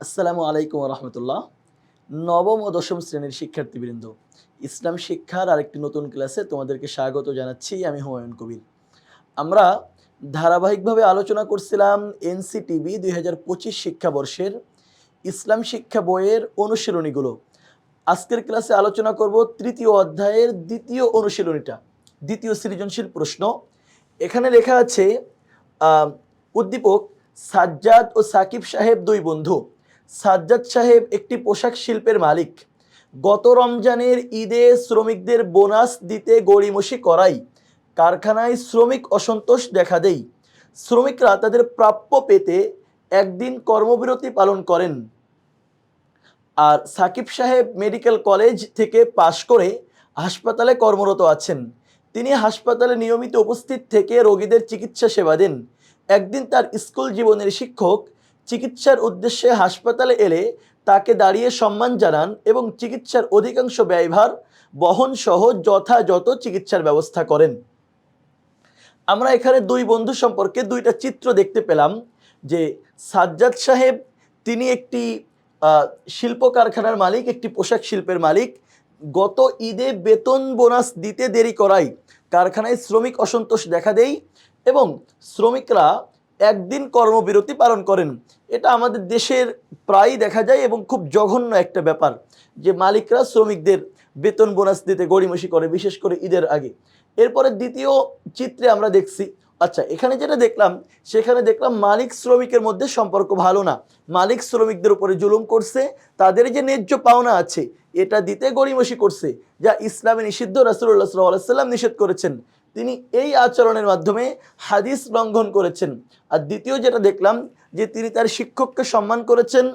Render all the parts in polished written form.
আসসালামু আলাইকুম রহমতুল্লাহ। নবম ও দশম শ্রেণীর শিক্ষার্থীবৃন্দ, ইসলাম শিক্ষার আরেকটি নতুন ক্লাসে তোমাদেরকে স্বাগত জানাচ্ছি। আমি হুমায়ুন কবির। আমরা ধারাবাহিকভাবে আলোচনা করছিলাম এনসিটিবি 2025 শিক্ষাবর্ষের ইসলাম শিক্ষা বইয়ের অনুশীলনীগুলো। আজকের ক্লাসে আলোচনা করব তৃতীয় অধ্যায়ের দ্বিতীয় অনুশীলনীটা, দ্বিতীয় সৃজনশীল প্রশ্ন। এখানে লেখা আছে উদ্দীপক সাজ্জাদ ও সাকিব সাহেব দুই বন্ধু। সাজ্জাদ সাহেব একটি পোশাক শিল্পের মালিক। গত রমজানের ঈদে শ্রমিকদের বোনাস দিতে গড়িমসি করাই কারখানায় শ্রমিক অসন্তোষ দেখা দেয়। শ্রমিকরা তাদের প্রাপ্য পেতে একদিন কর্মবিরতি পালন করেন। আর সাকিব সাহেব মেডিকেল কলেজ থেকে পাশ করে হাসপাতালে কর্মরত আছেন। তিনি হাসপাতালে নিয়মিত উপস্থিত থেকে রোগীদের চিকিৎসা সেবা দেন। একদিন তার স্কুল জীবনের শিক্ষক চিকিৎসার উদ্দেশ্যে হাসপাতালে এলে তাকে দাঁড়িয়ে সম্মান জানান এবং চিকিৎসার অধিকাংশ ব্যয়ভার বহন সহ যথাযথ চিকিৎসার ব্যবস্থা করেন। আমরা এখানে দুই বন্ধু সম্পর্কে দুইটা চিত্র দেখতে পেলাম যে সাজ্জাদ সাহেব তিনি একটি শিল্প কারখানার মালিক, একটি পোশাক শিল্পের মালিক। গত ঈদে বেতন বোনাস দিতে দেরি করায় কারখানায় শ্রমিক অসন্তোষ দেখা দেয় এবং শ্রমিকরা একদিন কর্মবিরতি পালন করেন। এটা আমাদের দেশের প্রায় দেখা যায় এবং খুব জঘন্য একটা ব্যাপার যে মালিকরা শ্রমিকদের বেতন বোনাস দিতে গড়িমসি করে, বিশেষ করে ঈদের আগে। এরপরে দ্বিতীয় চিত্রে আমরা দেখছি, আচ্ছা এখানে যেটা দেখলাম সেখানে দেখলাম মালিক শ্রমিকের মধ্যে সম্পর্ক ভালো না। মালিক শ্রমিকদের উপরে জুলুম করছে, তাদের যে ন্যায্য পাওনা আছে এটা দিতে গড়িমসি করছে, যা ইসলামে নিষিদ্ধ, রাসূলুল্লাহ সাল্লাল্লাহু আলাইহি ওয়াসাল্লাম নিষেধ করেছেন। তিনি এই আচরণের মাধ্যমে হাদিস লঙ্ঘন করেছেন। আর দ্বিতীয় যেটা দেখলাম যে তিনি তার শিক্ষককে সম্মান করেছেন,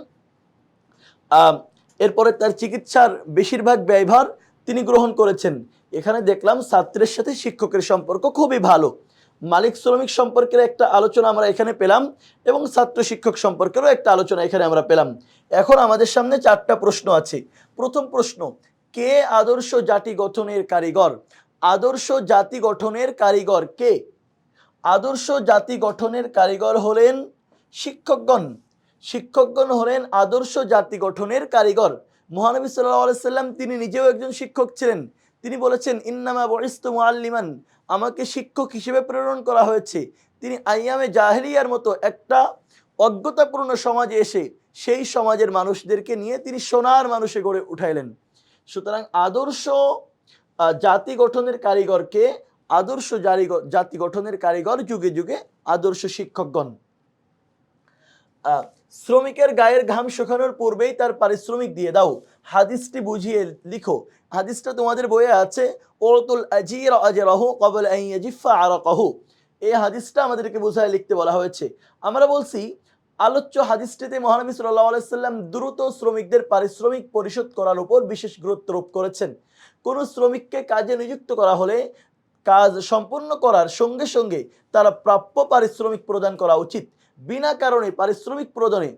এরপরে তার চিকিৎসার বেশিরভাগ ব্যয়ভার তিনি গ্রহণ করেছেন। এখানে দেখলাম ছাত্রের সাথে শিক্ষকের সম্পর্ক খুবই ভালো। মালিক শ্রমিক সম্পর্কের একটা আলোচনা আমরা এখানে পেলাম এবং ছাত্র শিক্ষক সম্পর্কেরও একটা আলোচনা এখানে আমরা পেলাম। এখন আমাদের সামনে চারটা প্রশ্ন আছে। প্রথম প্রশ্ন, কে আদর্শ জাতি গঠনের কারিগর? আদর্শ জাতি গঠনের কারিগর কে? আদর্শ জাতি গঠনের কারিগর হলেন শিক্ষকগণ। শিক্ষকগণ হলেন আদর্শ জাতি গঠনের কারিগর। মহানবী সাল্লাল্লাহু আলাইহি সাল্লাম তিনি নিজেও একজন শিক্ষক ছিলেন। তিনি বলেছেন, ইন্নামা বুইসতু মুআল্লিমান, আমাকে শিক্ষক হিসেবে প্রেরণ করা হয়েছে। তিনি আইয়ামে জাহেলিয়ার মতো একটা অজ্ঞতাপূর্ণ সমাজে এসে সেই সমাজের মানুষদেরকে নিয়ে তিনি সোনার মানুষে গড়ে উঠাইলেন। সুতরাং আদর্শ জাতি গঠনের কারিগরকে, আদর্শ জাতি গঠনের কারিগর যুগে যুগে আদর্শ শিক্ষকগণ। শ্রমিকের গায়ের ঘাম শুকানোর পূর্বেই তার পারিশ্রমিক দিয়ে দাও, হাদিসটি বুঝিয়ে লিখো। হাদিসটা তোমাদের বইয়ে আছে, ওতুল আজির আজরাহু ক্বাবলা আন ইয়াজিফা আরাকাহু। এই হাদিসটা আমাদেরকে বুঝায় লিখতে বলা হয়েছে। আমরা বলছি আলোচ্য হাদিসটিতে মহানবী সাল্লাল্লাহু আলাইহি সাল্লাম দ্রুত শ্রমিকদের পারিশ্রমিক পরিশোধ করার উপর বিশেষ গুরুত্ব আরোপ করেছেন। কোন শ্রমিককে কাজে নিযুক্ত করা হলে কাজ সম্পূর্ণ করার সঙ্গে সঙ্গে তারা প্রাপ্য পারিশ্রমিক প্রদান করা উচিত। বিনা কারণে পারিশ্রমিক প্রদানে,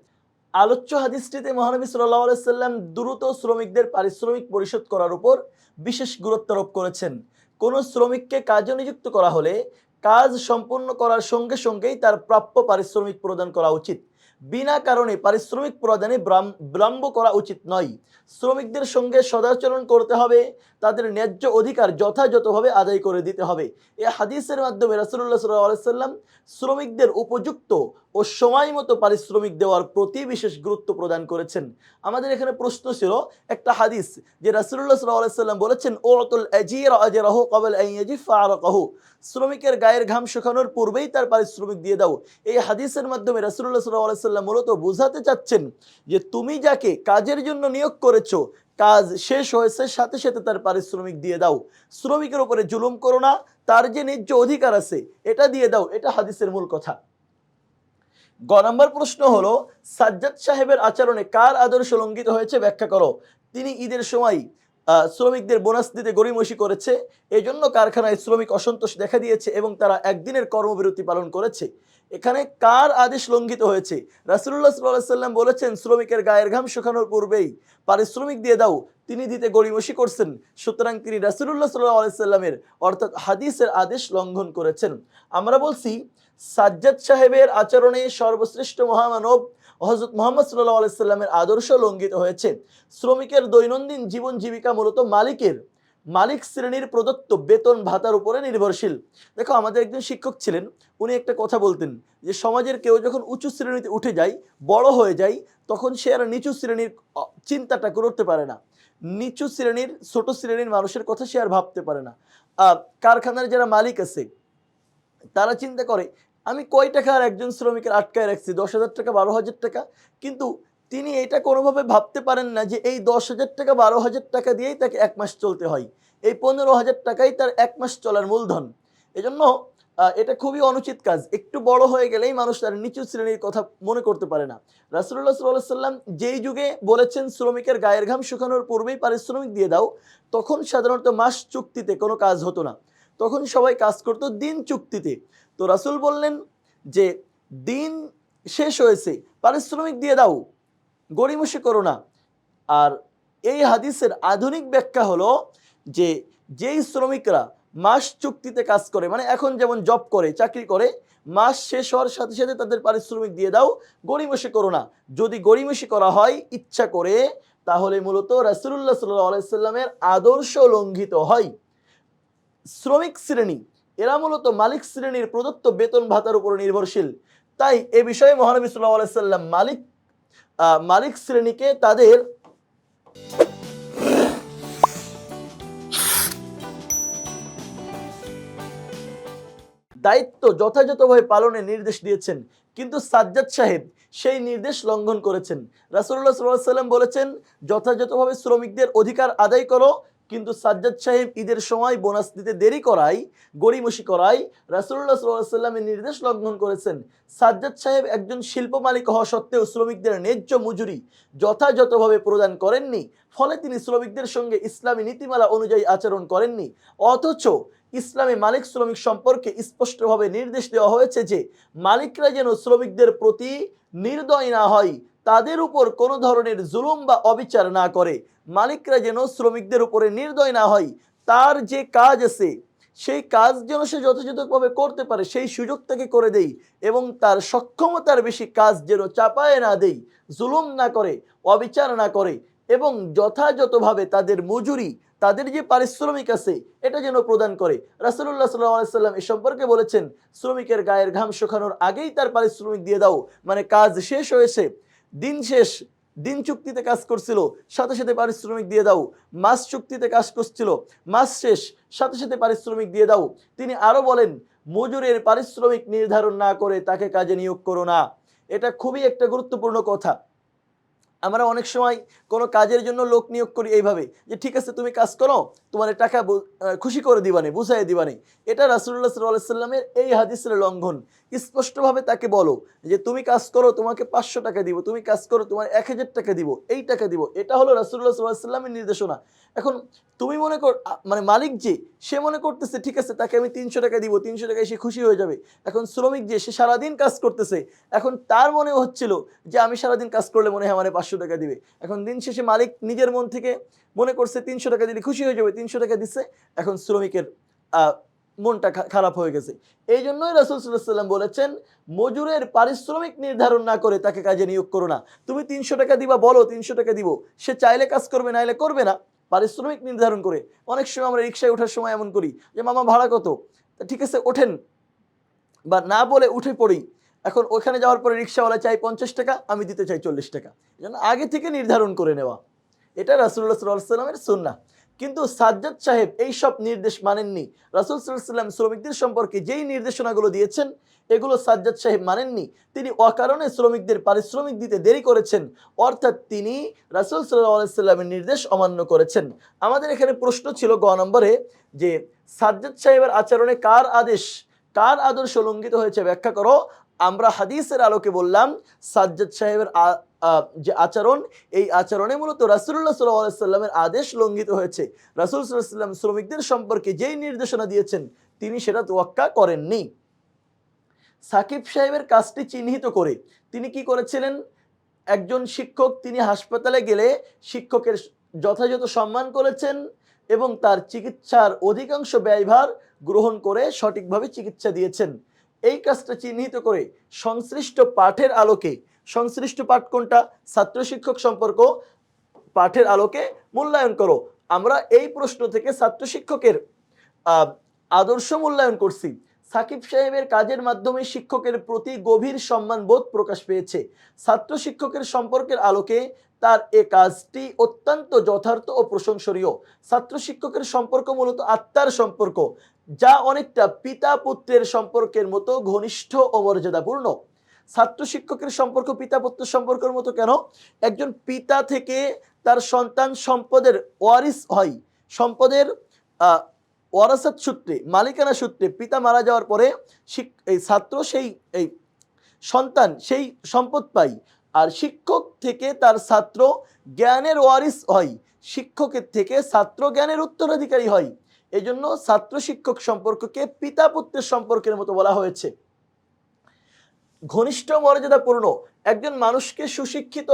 আলোচ্য হাদিসটিতে মহানবী সাল্লাল্লাহু আলাইহি সাল্লাম দ্রুত শ্রমিকদের পারিশ্রমিক পরিশোধ করার উপর বিশেষ গুরুত্ব আরোপ করেছেন। কোন শ্রমিককে কাজে নিযুক্ত করা হলে কাজ সম্পূর্ণ করার সঙ্গে সঙ্গেই তার প্রাপ্য পারিশ্রমিক প্রদান করা উচিত। বিনা কারণে পারিশ্রমিক প্রদানে বিলম্ব করা উচিত নয়। শ্রমিকদের সঙ্গে সদাচরণ করতে হবে, তাদের ন্যায্য অধিকার যথাযথভাবে আদায় করে দিতে হবে। এই হাদিসের মাধ্যমে রাসূলুল্লাহ সাল্লাল্লাহু আলাইহি সাল্লাম শ্রমিকদের উপযুক্ত ও সময় মতো পারিশ্রমিক দেওয়ার প্রতি বিশেষ গুরুত্ব প্রদান করেছেন। আমাদের এখানে প্রশ্ন ছিল একটা হাদিস যে রাসূলুল্লাহ সাল্লাল্লাহু আলাইহি সাল্লাম বলেছেন, ওতুল আজির আজরাহু ক্বাবলা আন ইয়াজিফা আরাকাহু, শ্রমিকের গায়ের ঘাম শুকানোর পূর্বেই তার পারিশ্রমিক দিয়ে দাও। এই হাদিসের মাধ্যমে রাসূলুল্লাহ সাল্লাল্লাহু আলাইহি সাল্লাম মূলত বোঝাতে চাচ্ছেন যে তুমি যাকে কাজের জন্য নিয়োগ করেছো, কাজ শেষ হয়েছে সাথে সাথে তার পারিশ্রমিক দিয়ে দাও। শ্রমিকের উপরে জুলুম করো না, তার যে ন্যায্য অধিকার আছে এটা দিয়ে দাও। এটা হাদিসের মূল কথা। গ নম্বর প্রশ্ন হলো, সাজ্জাদ সাহেবের আচরণে কার আদর্শ লঙ্ঘিত হয়েছে ব্যাখ্যা করো। তিনি ঈদের সময় শ্রমিকদের বোনাস দিতে গড়িমসি করেছে, এই জন্য কারখানায় শ্রমিক অসন্তোষ দেখা দিয়েছে এবং তারা একদিনের কর্মবিরতি পালন করেছে। এখানে কার আদেশ লঙ্ঘিত হয়েছে? রাসূলুল্লাহ সাল্লাল্লাহু আলাইহি সাল্লাম বলেছেন শ্রমিকের গায়ের ঘাম শুকানোর পূর্বেই পারিশ্রমিক দিয়ে দাও, তিনি দিতে গড়িমসি করছেন। সুতরাং তিনি রাসূলুল্লাহ সাল্লাল্লাহু আলাইহি সাল্লামের অর্থাৎ হাদিসের আদেশ লঙ্ঘন করেছেন। আমরা বলছি সাজ্জাদ সাহেবের আচরণে সর্বশ্রেষ্ঠ মহামানব হযরত মুহাম্মদ সাল্লাল্লাহু আলাইহি সাল্লামের আদর্শ লঙ্ঘিত হয়েছে। শ্রমিকের দৈনন্দিন জীবন জীবিকা মূলত মালিক শ্রেণীর প্রদত্ত বেতন ভাতার উপরে নির্ভরশীল। দেখো, আমাদের একজন শিক্ষক ছিলেন, উনি একটা কথা বলতেন যে সমাজের কেউ যখন উঁচু শ্রেণীতে উঠে যায়, বড় হয়ে যায়, তখন সে আর নিচু শ্রেণীর চিন্তাটা করতে পারে না। নিচু শ্রেণীর, ছোট শ্রেণীর মানুষের কথা সে আর ভাবতে পারে না। কারখানার যারা মালিক আছে তারা চিন্তা করে আমি কয় টাকা আর একজন শ্রমিকের আটকায় রাখছি, 10,000 টাকা, 12,000 টাকা। কিন্তু তিনি এটা কোনোভাবে ভাবতে পারেন না যে এই 10,000 টাকা, 12,000 টাকা দিয়েই তাকে 1 মাস চলতে হয়। এই 15,000 টাকাই তার 1 মাস চলার মূলধন। এজন্য এটা খুবই অনুচিত কাজ। একটু বড় হয়ে গেলেই মানুষ তার নিচু শ্রেণীর কথা মনে করতে পারে না। রাসূলুল্লাহ সাল্লাল্লাহু আলাইহি সাল্লাম যেই যুগে বলেছেন শ্রমিকের গায়ের ঘাম শুকানোর পূর্বেই পারিশ্রমিক দিয়ে দাও, তখন সাধারণত মাস চুক্তিতে কোনো কাজ হতো না। তখন সবাই কাজ করতো দিন চুক্তিতে। তো রাসূল বললেন যে দিন শেষ হয়েছে, পারিশ্রমিক দিয়ে দাও, গড়িমসি করো না। আর এই হাদিসের আধুনিক ব্যাখ্যা হলো যে যেই শ্রমিকরা মাস চুক্তিতে কাজ করে, মানে এখন যেমন জব করে, চাকরি করে, মাস শেষ হওয়ার সাথে সাথে তাদের পারিশ্রমিক দিয়ে দাও, গড়িমসি করো না। যদি গড়িমসি করা হয় ইচ্ছা করে, তাহলে মূলত রাসূলুল্লাহ সাল্লাল্লাহু আলাইহি সাল্লামের আদর্শ লঙ্ঘিত হয়। শ্রমিক শ্রেণী এরা মূলত মালিক শ্রেণীর প্রদত্ত বেতন ভাতার উপর নির্ভরশীল। তাই এ বিষয়ে মহানবী সাল্লাল্লাহু আলাইহি সাল্লাম মালিক শ্রেণীকে তাদের দায়িত্ব যথাযথভাবে পালনের নির্দেশ দিয়েছেন, কিন্তু সাজ্জাদ সাহেব সেই নির্দেশ লঙ্ঘন করেছেন। রাসূলুল্লাহ সাল্লাল্লাহু আলাইহি সাল্লাম বলেছেন যথাযথভাবে শ্রমিকদের অধিকার আদায় করো, কিন্তু সাজ্জাদ সাহেব ঈদের সময় বোনাস দিতে দেরি করায়, গড়িমসি করায় রাসূলুল্লাহ সাল্লাল্লাহু আলাইহি সাল্লামের নির্দেশ লঙ্ঘন করেছেন। সাজ্জাদ সাহেব একজন শিল্প মালিক হওয়া সত্ত্বেও শ্রমিকদের ন্যায্য মজুরি যথাযথভাবে প্রদান করেননি। ফলে তিনি শ্রমিকদের সঙ্গে ইসলামী নীতিমালা অনুযায়ী আচরণ করেননি। অথচ ইসলামে মালিক শ্রমিক সম্পর্কে স্পষ্টভাবে নির্দেশ দেওয়া হয়েছে যে মালিকরা যেন শ্রমিকদের প্রতি নির্দয় না হয়, তাদের উপর কোনো ধরনের জুলুম বা অবিচার না করে। মালিকরা যেন শ্রমিকদের উপরে নির্দয় না হয়, তার যে কাজ আছে সেই কাজ যেন সে যথাযথভাবে করতে পারে সেই সুযোগ তাকে করে দেই, এবং তার সক্ষমতার বেশি কাজ যেন চাপায় না দেই, জুলুম না করে, অবিচার না করে, এবং যথাযথভাবে তাদের মজুরি, তাদের যে পারিশ্রমিক আছে এটা যেন প্রদান করে। রাসূলুল্লাহ সাল্লাল্লাহু আলাইহি সাল্লাম এ সম্পর্কে বলেছেন শ্রমিকের গায়ের ঘাম শুকানোর আগেই তার পারিশ্রমিক দিয়ে দাও, মানে কাজ শেষ হয়েছে, দিন শেষ, দিন চুক্তিতে কাজ করছিল, সাথে সাথে পারিশ্রমিক দিয়ে দাও। মাস চুক্তিতে কাজ করছিল, মাস শেষ, সাথে সাথে পারিশ্রমিক দিয়ে দাও। তিনি আরো বলেন মজুরের পারিশ্রমিক নির্ধারণ না করে তাকে কাজে নিয়োগ করো না। এটা খুবই একটা গুরুত্বপূর্ণ কথা। আমরা অনেক সময় কোনো কাজের জন্য লোক নিয়োগ করি এইভাবে যে ঠিক আছে তুমি কাজ করো, তোমার টাকা খুশি করে দিবানে, বুঝাই দিবানে। এটা রাসূলুল্লাহ সাল্লাল্লাহু আলাইহি সাল্লামের এই হাদিসের লঙ্ঘন। স্পষ্টভাবে তাকে বলো যে তুমি কাজ করো, তোমাকে 500 টাকা দিব, তুমি কাজ করো, তোমার 1000 টাকা দিব, এই টাকা দিব। এটা হলো রাসূলুল্লাহ সাল্লাল্লাহু আলাইহি সাল্লামের নির্দেশনা। এখন তুমি মনে কর মানে মালিক যে সে মনে করতেছে ঠিক আছে তাকে আমি 300 টাকা দিব, 300 টাকায় সে খুশি হয়ে যাবে। এখন শ্রমিক যে সে সারাদিন কাজ করতেছে, এখন তার মনে হচ্ছিল যে আমি সারাদিন কাজ করলে মনে হয় আমার 500 টাকা দিবে। এখন দিন শেষে মালিক নিজের মন থেকে মনে করছে 300 টাকা দিলে খুশি হয়ে যাবে, 300 টাকা দিচ্ছে। এখন শ্রমিকের মনটা খারাপ হয়ে গেছে। এই জন্যই রাসূল সাল্লাল্লাহু আলাইহি ওয়াসাল্লাম বলেছেন মজুরের পারিশ্রমিক নির্ধারণ না করে তাকে কাজে নিয়োগ করো না। তুমি 300 টাকা দিবা, বলো 300 টাকা দিব, সে চাইলে কাজ করবে, নাইলে করবে না। পারিশ্রমিক নির্ধারণ করে। অনেক সময় আমরা রিকশায় ওঠার সময় এমন করি যে মামা ভাড়া কত, ঠিক আছে ওঠেন, বা না বলে উঠে পড়ি। এখন ওখানে যাওয়ার পরে রিকশাওয়ালা চাই 50 টাকা, আমি দিতে চাই 40 টাকা। এজন্য আগে থেকে নির্ধারণ করে নেওয়া, এটা রাসূলুল্লাহ সাল্লাল্লাহু আলাইহি ওয়াসাল্লামের সুন্নাহ। কিন্তু সাজ্জাদ সাহেব এই সব নির্দেশ মানেননি। রাসূল সাল্লাল্লাহু আলাইহি ওয়াসাল্লাম শ্রমিকদের সম্পর্কে যেই নির্দেশনাগুলো দিয়েছেন এগুলো সাজ্জাদ সাহেব মানেননি। তিনি অকারণে শ্রমিকদের পারিশ্রমিক দিতে দেরি করেছেন, অর্থাৎ তিনি রাসূল সাল্লাল্লাহু আলাইহি ওয়াসাল্লামের নির্দেশ অমান্য করেছেন। আমাদের এখানে প্রশ্ন ছিল গ নম্বরে যে সাজ্জাদ সাহেবের আচরণে কার আদর্শ লঙ্ঘিত হয়েছে ব্যাখ্যা করো। আমরা হাদিসের আলোকে বললাম সাজ্জাদ সাহেবের যে আচরণ, এই আচরণে মূলত রাসূলুল্লাহ সাল্লাল্লাহু আলাইহি ওয়াসাল্লামের আদেশ লঙ্ঘিত হয়েছে। রাসূল সাল্লাল্লাহু আলাইহি ওয়াসাল্লাম শ্রমিকদের সম্পর্কে যেই নির্দেশনা দিয়েছেন তিনি সেটা তোয়াক্কা করেননি। সাকিব সাহেবের কাজটি চিহ্নিত করে তিনি কি করেছিলেন, একজন শিক্ষক, তিনি হাসপাতালে গেলে শিক্ষকের যথাযথ সম্মান করেছেন এবং তার চিকিৎসার অধিকাংশ ব্যয়ভার গ্রহণ করে সঠিকভাবে চিকিৎসা দিয়েছেন। এই কাজটা চিহ্নিত করে সংশ্লিষ্ট পাঠের আলোকে সংশ্লিষ্ট পাঠ কোনটা? ছাত্র শিক্ষক সম্পর্ক পাঠের আলোকে মূল্যায়ন করো। আমরা এই প্রশ্ন থেকে ছাত্র শিক্ষকের আদর্শ মূল্যায়ন করছি। সাকিব সাহেবের কাজের মাধ্যমে শিক্ষকের প্রতি গভীর সম্মানবোধ প্রকাশ পেয়েছে। ছাত্র শিক্ষকের সম্পর্কের আলোকে তার এ কাজটি অত্যন্ত যথার্থ ও প্রশংসনীয়। ছাত্র শিক্ষকের সম্পর্ক মূলত আত্মার সম্পর্ক, যা অনেকটা পিতা পুত্রের সম্পর্কের মতো ঘনিষ্ঠ ও মর্যাদাপূর্ণ। ছাত্র শিক্ষকের সম্পর্ক পিতা পুত্রের সম্পর্কের মতো কেন? একজন পিতা থেকে তার সন্তান সম্পদের ওয়ারিস হয়। সম্পদের ওয়ারাসাত সূত্রে, মালিকানা সূত্রে পিতা মারা যাওয়ার পরে এই ছাত্র এই সন্তান সেই সম্পদ পায়। আর শিক্ষক থেকে তার ছাত্র জ্ঞানের ওয়ারিস হয়, শিক্ষকের থেকে ছাত্র জ্ঞানের উত্তরাধিকারী হয়। এই জন্য ছাত্র শিক্ষক সম্পর্ককে পিতা পুত্রের সম্পর্কের মতো বলা হয়েছে। ঘনিষ্ঠ মর্যাদাপূর্ণ, একজন মানুষকে সুশিক্ষিত,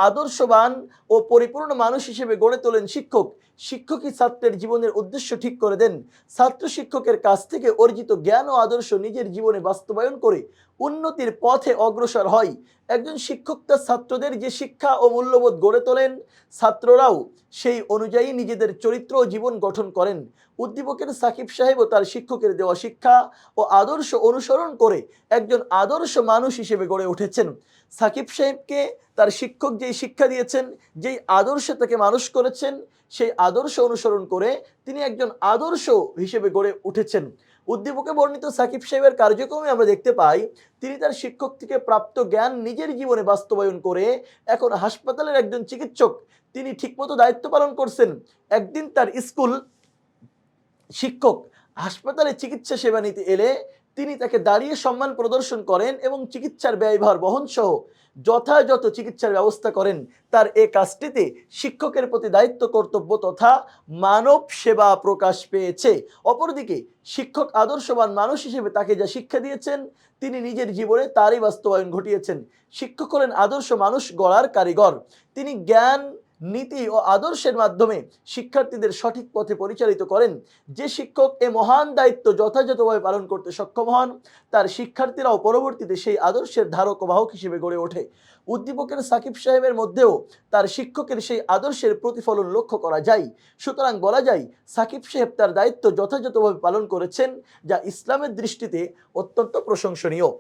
আদর্শবান ও পরিপূর্ণ মানুষ হিসেবে গড়ে তোলেন শিক্ষক। শিক্ষকই ছাত্রের জীবনের উদ্দেশ্য ঠিক করে দেন। ছাত্র শিক্ষকের কাছ থেকে অর্জিত জ্ঞান ও আদর্শ নিজের জীবনে বাস্তবায়ন করে উন্নতির পথে অগ্রসর হয়। একজন শিক্ষক তার ছাত্রদের যে শিক্ষা ও মূল্যবোধ গড়ে তোলেন, ছাত্ররাও সেই অনুযায়ী নিজেদের চরিত্র ও জীবন গঠন করেন। উদ্দীপকের সাকিব সাহেবও তার শিক্ষকের দেওয়া শিক্ষা ও আদর্শ অনুসরণ করে একজন আদর্শ মানুষ হিসেবে গড়ে উঠেছেন। সাকিব সাহেবকে তার শিক্ষক যেই শিক্ষা দিয়েছেন, যেই আদর্শে তাকে মানুষ করেছেন, সেই আদর্শ অনুসরণ করে তিনি একজন আদর্শ হিসেবে গড়ে উঠেছেন। উদ্দীপকে বর্ণিত সাকিব সাহেবের কার্যক্রমে আমরা দেখতে পাই তিনি তার শিক্ষক থেকে প্রাপ্ত জ্ঞান নিজের জীবনে বাস্তবায়ন করে এখন হাসপাতালের একজন চিকিৎসক। তিনি ঠিকমতো দায়িত্ব পালন করছেন। একদিন তার স্কুল শিক্ষক হাসপাতালে চিকিৎসা সেবা নিতে এলে তিনি তাকে দাঁড়িয়ে সম্মান প্রদর্শন করেন এবং চিকিৎসার ব্যয়ভার বহন সহ যথাযথ চিকিৎসার ব্যবস্থা করেন। তার এই কাজটিতে শিক্ষকের প্রতি দায়িত্ব, কর্তব্য তথা মানব সেবা প্রকাশ পেয়েছে। অপরদিকে শিক্ষক আদর্শবান মানুষ হিসেবে তাকে যা শিক্ষা দিয়েছেন, তিনি নিজের জীবনে তারই বাস্তবায়ন ঘটিয়েছেন। শিক্ষক হলেন আদর্শ মানুষ গড়ার কারিগর। তিনি জ্ঞান, নীতি ও আদর্শের মাধ্যমে শিক্ষার্থীদের সঠিক পথে পরিচালিত করেন। যে শিক্ষক এ মহান দায়িত্ব যথাযথভাবে পালন করতে সক্ষম হন, তার শিক্ষার্থীরাও পরবর্তীতে সেই আদর্শের ধারক ও বাহক হিসেবে গড়ে ওঠে। উদ্দীপকের সাকিব সাহেবের মধ্যেও তার শিক্ষকের সেই আদর্শের প্রতিফলন লক্ষ্য করা যায়। সুতরাং বলা যায় সাকিব সাহেব তার দায়িত্ব যথাযথভাবে পালন করেছেন, যা ইসলামের দৃষ্টিতে অত্যন্ত প্রশংসনীয়।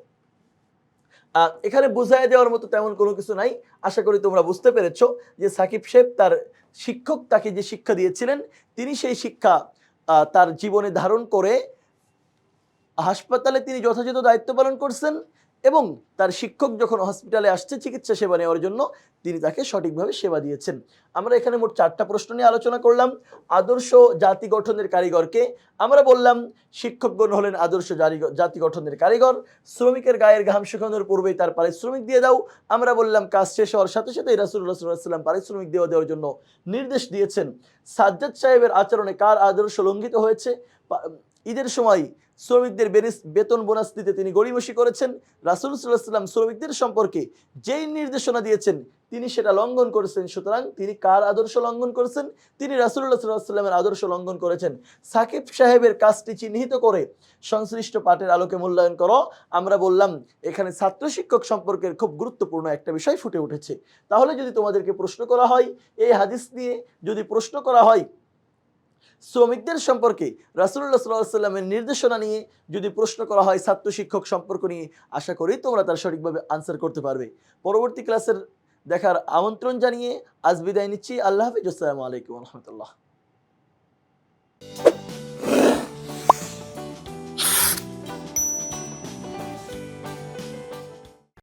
এখানে বুঝাই দেওয়ার মতো তেমন কোনো কিছু নাই। আশা করি তোমরা বুঝতে পেরেছো যে সাকিব সাহেব তার শিক্ষক তাকে যে শিক্ষা দিয়েছিলেন, তিনি সেই শিক্ষা তার জীবনে ধারণ করে হাসপাতালে তিনি যথাযথ দায়িত্ব পালন করছেন এবং তার শিক্ষক যখন হসপিটালে আসছে চিকিৎসা সেবা নেওয়ার জন্য, তিনি তাকে সঠিকভাবে সেবা দিয়েছেন। আমরা এখানে মোট 4টা প্রশ্ন নিয়ে আলোচনা করলাম। আদর্শ জাতি গঠনের কারিগরকে আমরা বললাম শিক্ষকগণ হলেন আদর্শ জাতি গঠনের কারিগর। শ্রমিকের গায়ের ঘাম শুকানোর পূর্বেই তার পারিশ্রমিক দিয়ে দাও। আমরা বললাম কাজ শেষ হওয়ার সাথে সাথেই রাসূলুল্লাহ সাল্লাল্লাহু আলাইহি ওয়াসাল্লাম পারিশ্রমিক দেওয়ার জন্য নির্দেশ দিয়েছেন। সাজ্জাদ সাহেবের আচরণে কার আদর্শ লঙ্ঘিত হয়েছে? ঈদের সময় শ্রমিকদের বেতন বোনাস দিতে তিনি গড়িমসি করেছেন। রাসূল সাল্লাল্লাহু আলাইহি ওয়াসাল্লাম শ্রমিকদের সম্পর্কে যেই নির্দেশনা দিয়েছেন তিনি সেটা লঙ্ঘন করেছেন। সুতরাং তিনি কার আদর্শ লঙ্ঘন করেছেন? তিনি রাসূলুল্লাহ সাল্লাল্লাহু আলাইহি ওয়াসাল্লামের আদর্শ লঙ্ঘন করেছেন। সাকিব সাহেবের কাজটি চিহ্নিত করে সংশ্লিষ্ট পাঠের আলোকে মূল্যায়ন করো। আমরা বললাম এখানে ছাত্র শিক্ষক সম্পর্কের খুব গুরুত্বপূর্ণ একটা বিষয় ফুটে উঠেছে। তাহলে যদি তোমাদেরকে প্রশ্ন করা হয়, এই হাদিস নিয়ে যদি প্রশ্ন করা হয়, শ্রমিকদের সম্পর্কে রাসূলুল্লাহ সাল্লাল্লাহু আলাইহি ওয়াসাল্লামের নির্দেশনা নিয়ে যদি প্রশ্ন করা হয় ছাত্র শিক্ষক সম্পর্ক নিয়ে, আশা করি তোমরা তার সঠিকভাবে আনসার করতে পারবে। পরবর্তী ক্লাসের দেখার আমন্ত্রণ জানিয়ে আজ বিদায় নিচ্ছি। আল্লাহ হাফেজ। আসসালামু আলাইকুম ওয়া রাহমাতুল্লাহ।